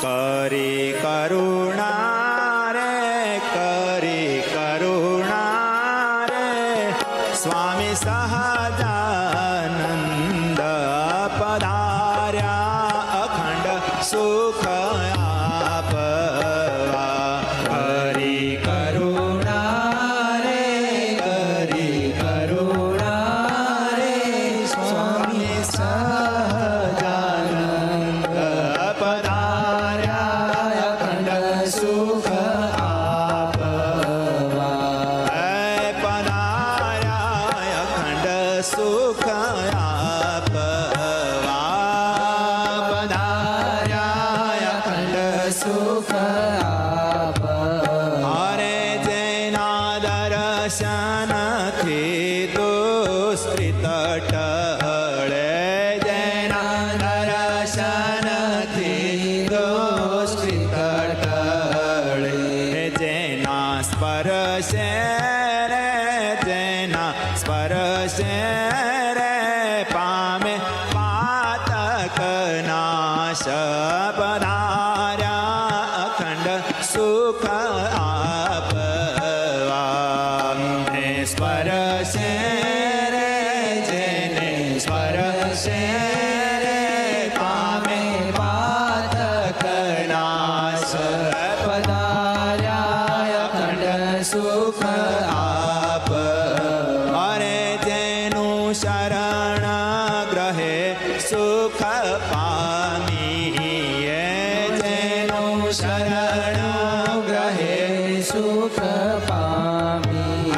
કરી કરુણા રે, કરી કરુણા રે, સ્વામી સહજાનંદ પધાર્યા અખંડ સુખ આપવા. કરી કરુણા રે, કરી કરુણા રે, સ્વામી સહજાનંદ પધાર્યા અખંડ સુખ આપવા. પધાર્યા અખંડ સુખ આપવા. પધાર્યા અખંડ સુખ આપવા. અરે જેના દર્શનથી દુષ્કૃત ટળે, જેના દર્શનથી દુષ્કૃત ટળે, જેના સ્પર્શે રે, જેના સ્પર્શે રે પામે પાતક નાશ. પધાર્યા અખંડ સુખ આપવા. ને સ્પર્શે રે, જેને સ્પર્શે રે પામે પાતક નાશ. પધાર્યા અખંડ સુખ આપવા. અરે જેનું શરણ ગ્રહે સુખ પામીએ, જેનું શરણ ગ્રહે સુખ પામી.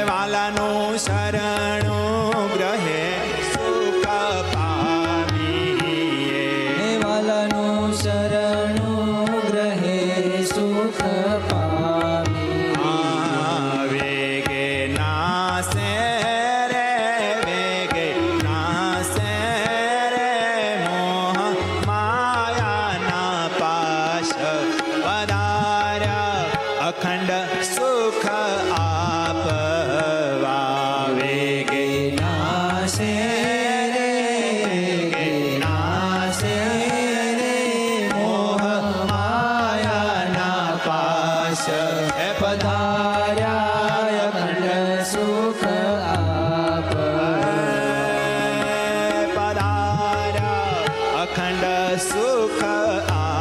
વાલાનું શરણું ગ્રહે સુખ પામીએ, વાલાનું શરણું ગ્રહે સુખ પામી. વેગે નાસે રે, વેગે નાસે રે મોહ માયાના પાશ. પધાર્યા અખંડ સુખ આપવા. વેગે નાસે રે, વેગે નાસે રે મોહ માયાના પાશ. પધાર્યા અખંડ સુખ આપવા. પધાર્યા અખંડ સુખ આપવા.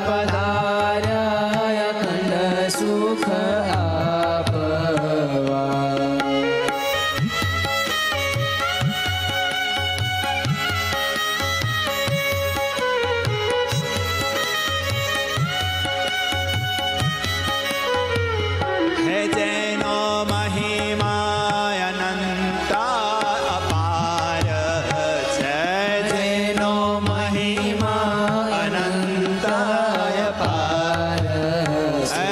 પધાર્યા અખંડ સુખ આપવા. હે જેનો મહિમા અનંત અપાર છે, જેનો મહિમા અનંત અપાર છે.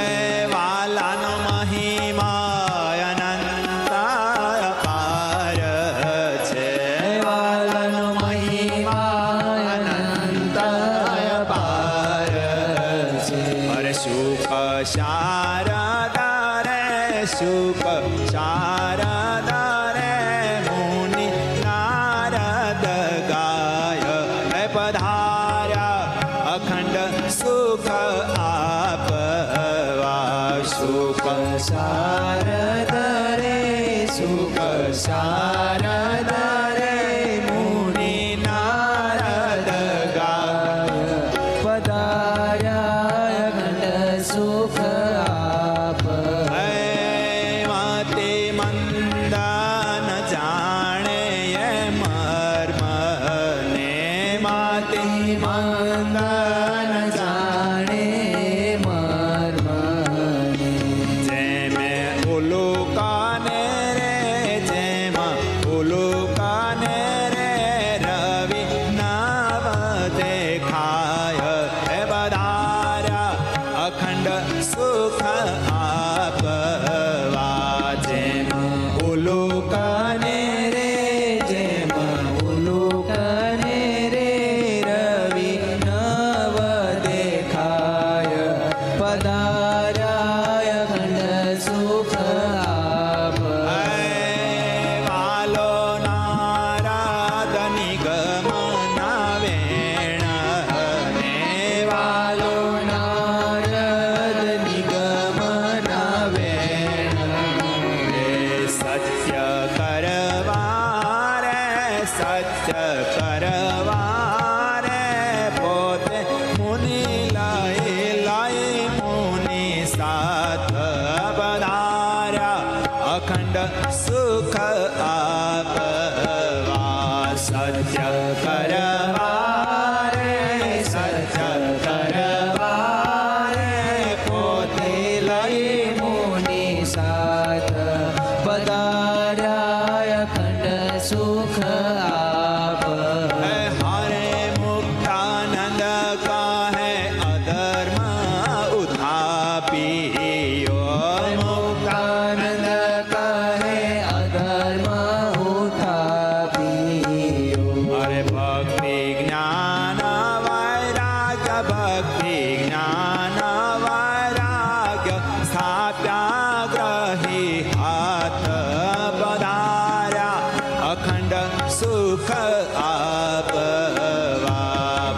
વાલાનો મહિમા અનંત અપાર છે, વાલાનો મહિમા અનંત અપાર છે. અરે સુખ શારદા રે, સુખ શારદા રે મુનિ નારદ ગાય. પધાર્યા અખંડ સુખ આપવા. સુખ શારદા રે, સુખ શારદા રે મુનિ નારદ ગાય. પધાર્યા અખંડ સુખ આપવા. માતે મંદન જાણે એ મર્મ ને, માતે મંદન જાણે મર્મને. જેમે ઉલુકાને રે, જેમ ઉલુકાને રે રવિ નવ દેખાય. પધાર્યા અખંડ સુખ આપવા. જેમ ઉલુકાને રે, જેમ ઉલુકાને રે રવિ નવ સુખ આપવા.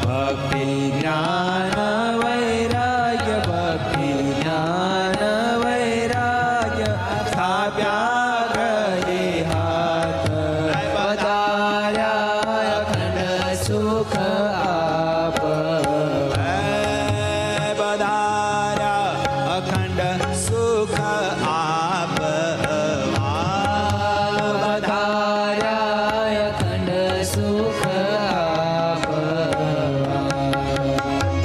ભક્તિ જ્ઞાન વૈરાગ્ય ભક્તિ જ્ઞાન વૈરાગ્ય સ્થાપ્યા